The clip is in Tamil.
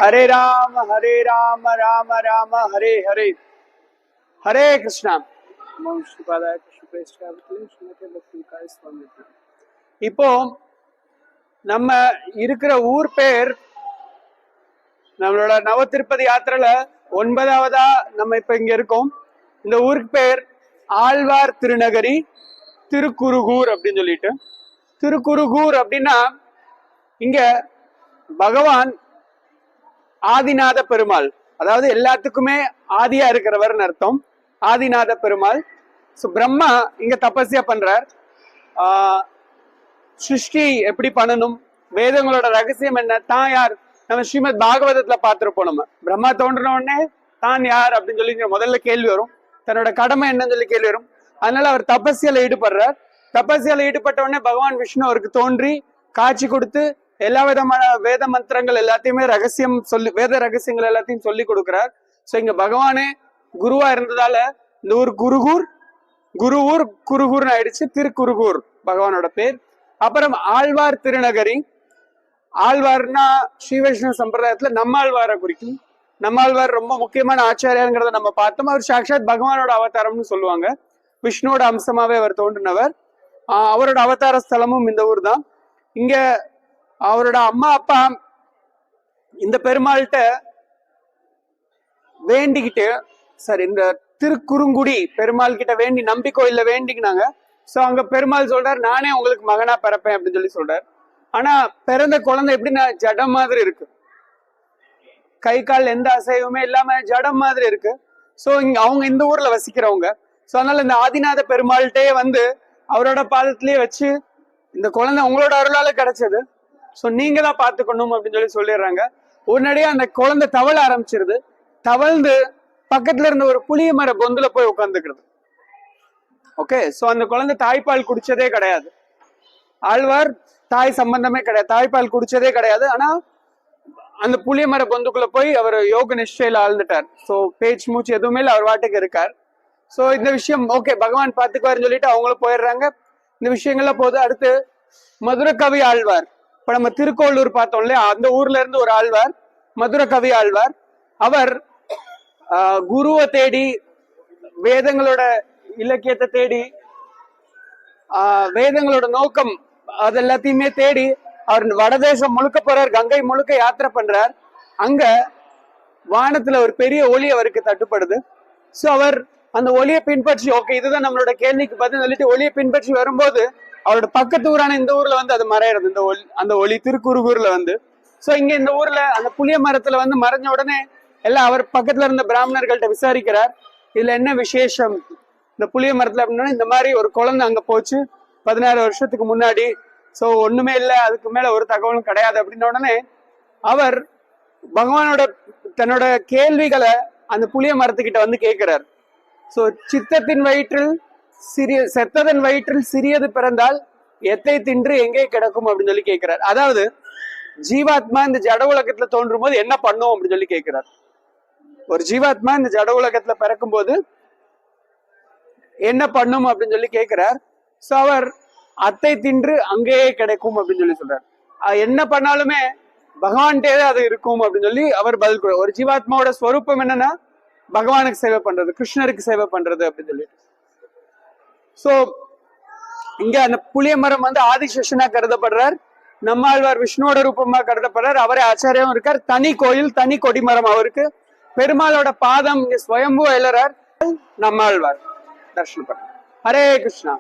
हरे राम राम राम हरे हरे हरे कृष्णा. இப்போ நம்ம இருக்கிற ஊர் பேர் நம்மளோட நவ திருப்பதி யாத்திரையில 9வதா நம்ம இப்ப இங்க இருக்கோம். இந்த ஊருக்கு பேர் ஆழ்வார் திருநகரி திருக்குருகூர் அப்படின்னு சொல்லிட்டு. திருக்குருகூர் அப்படின்னா இங்க பகவான் ஆதிநாத பெருமாள், அதாவது எல்லாத்துக்குமே ஆதியா இருக்கிறவர்னு அர்த்தம். ஆதிநாத பெருமாள். பிரம்மா இங்க தபஸ்யா பண்றார். சிருஷ்டி எப்படி பண்ணணும், வேதங்களோட ரகசியம் என்ன, தான் யார், நம்ம ஸ்ரீமத் பாகவதத்துல பார்த்திருப்போம். நம்ம பிரம்மா தோன்றின உடனே தான் யார் அப்படின்னு சொல்லி முதல்ல கேள்வி வரும். தன்னோட கடமை என்னன்னு சொல்லி கேள்வி வரும். அதனால அவர் தபஸ்யால ஈடுபடுறார். தபஸ்யால ஈடுபட்ட உடனே பகவான் விஷ்ணு அவருக்கு தோன்றி காட்சி கொடுத்து எல்லா விதமான வேத மந்திரங்கள் எல்லாத்தையுமே ரகசியம் சொல்லி, வேத ரகசியங்கள் எல்லாத்தையும் சொல்லி கொடுக்கிறார். சோ இங்க பகவானே குருவா இருந்ததால இந்த ஊர் குருகூர்னு ஆயிடுச்சு. திருக்குருகூர் பகவானோட பேர். அப்புறம் ஆழ்வார் திருநகரி. ஆழ்வார்னா ஸ்ரீ வைஷ்ணவ சம்பிரதாயத்துல நம்மாழ்வாரை குறிக்கும். நம்மாழ்வார் ரொம்ப முக்கியமான ஆச்சாரியாங்கிறத நம்ம பார்த்தோம். அவர் சாக்ஷாத் பகவானோட அவதாரம்னு சொல்லுவாங்க. விஷ்ணுவோட அம்சமாவே அவர் தோன்றினவர். அவரோட அவதார ஸ்தலமும் இந்த ஊர் தான். இங்க அவரோட அம்மா அப்பா இந்த பெருமாள்கிட்ட வேண்டிக்கிட்டு, சரி இந்த திருக்குறுங்குடி பெருமாள் கிட்ட வேண்டி நம்பிக்கோயில வேண்டிக்கினாங்க. சோ அங்க பெருமாள் சொல்றாரு, நானே உங்களுக்கு மகனா பிறப்பேன் அப்படின்னு சொல்லி சொல்றாரு. ஆனா பிறந்த குழந்தை எப்படின்னா ஜடம் மாதிரி இருக்கு, கை கால் எந்த அசைவுமே இல்லாம ஜடம் மாதிரி இருக்கு. சோ அவங்க இந்த ஊர்ல வசிக்கிறவங்க. சோ அதனால இந்த ஆதிநாத பெருமாள்கிட்டே வந்து அவரோட பாதத்திலேயே வச்சு, இந்த குழந்தை உங்களோட அருளால கிடைச்சது, சோ நீங்க தான் பாத்துக்கணும் அப்படின்னு சொல்லிடுறாங்க. உடனடியா அந்த குழந்தை தவள ஆரம்பிச்சிருது. தவழ்ந்து பக்கத்துல இருந்த ஒரு புளிய மர பொந்துல போய் உட்காந்துக்கிறது. ஓகே, சோ அந்த குழந்தை தாய்ப்பால் குடிச்சதே கிடையாது. ஆழ்வார் தாய் சம்பந்தமே கிடையாது, தாய்ப்பால் குடிச்சதே கிடையாது. ஆனா அந்த புளிய மர பொந்துக்குள்ள போய் அவர் யோக நிஷ்டையில ஆழ்ந்துட்டார். சோ பேச்சு மூச்சு எதுவுமே இல்லை, அவர் வாட்டுக்கு இருக்கார். சோ இந்த விஷயம் ஓகே பகவான் பாத்துக்குவாருன்னு சொல்லிட்டு அவங்களும் போயிடுறாங்க. இந்த விஷயங்கள்லாம் போது. அடுத்து மதுரை கவி ஆழ்வார். இப்ப நம்ம திருக்கோளூர் பார்த்தோம் இல்லையா, அந்த ஊர்ல இருந்து ஒரு ஆழ்வார் மதுரை கவி ஆழ்வார். அவர் குருவை தேடி, வேதங்களோட இலக்கியத்தை தேடி, வேதங்களோட நோக்கம் அது எல்லாத்தையுமே தேடி அவர் வடதேசம் முழுக்க போறார். கங்கை முழுக்க யாத்திரை பண்றார். அங்க வானத்துல ஒரு பெரிய ஒளி அவருக்கு தட்டுப்படுது. சோ அவர் அந்த ஒளியை பின்பற்றி, ஓகே இதுதான் நம்மளோட கேள்விக்கு பதில் சொல்லிட்டு ஒளியை பின்பற்றி வரும்போது அவரோட பக்கத்து ஊரான இந்த ஊர்ல வந்து அது மறையிறது. அந்த ஒளி திருக்குறுகூர்ல வந்து. சோ இங்க இந்த ஊர்ல அந்த புளிய மரத்துல வந்து மறைஞ்ச உடனே எல்லாம் அவர் பக்கத்துல இருந்த பிராமணர்கள்ட்ட விசாரிக்கிறார், இதுல என்ன விசேஷம் இந்த புளிய மரத்துல அப்படின்னா, இந்த மாதிரி ஒரு குழந்தை அங்க போச்சு 16 வருஷத்துக்கு முன்னாடி. சோ ஒண்ணுமே இல்லை, அதுக்கு மேல ஒரு தகவலும் கிடையாது அப்படின்ன உடனே அவர் பகவானோட தன்னோட கேள்விகளை அந்த புளிய மரத்துக்கிட்ட வந்து கேட்கிறார். சோ சித்தத்தின் வயிற்றில் செத்ததன் வயிற்றில் சிறியது பிறந்தால் எத்தை தின்று எங்கே கிடக்கும் அப்படின்னு சொல்லி கேட்கிறார். அதாவது ஜீவாத்மா இந்த ஜட உலகத்துல தோன்றும் போது என்ன பண்ணும் அப்படின்னு சொல்லி கேட்கிறார். ஒரு ஜீவாத்மா இந்த ஜட உலகத்துல பிறக்கும் போது என்ன பண்ணும் அப்படின்னு சொல்லி கேட்கிறார். சோ அவர் அத்தை தின்று அங்கேயே கிடைக்கும் அப்படின்னு சொல்லி சொல்றார். என்ன பண்ணாலுமே பகவான்கிட்டே அது இருக்கும் அப்படின்னு சொல்லி அவர் பதில் கொடுப்பார். ஒரு ஜீவாத்மாவோட ஸ்வரூபம் என்னன்னா பகவானுக்கு சேவை பண்றது, கிருஷ்ணருக்கு சேவை பண்றது அப்படின்னு சொல்லி. சோ இங்க அந்த புளிய மரம் வந்து ஆதிசேஷனா கருதப்படுறார். நம்மாழ்வார் விஷ்ணுவோட ரூபமா கருதப்படுறார். அவரே ஆச்சாரியம் இருக்கார். தனி கோயில், தனி கொடிமரம் அவருக்கு. பெருமாளோட பாதம் இங்க ஸ்வயம்பு எழறார். நம்மாழ்வார் தர்ஷனம் பண்றார். ஹரே கிருஷ்ணா.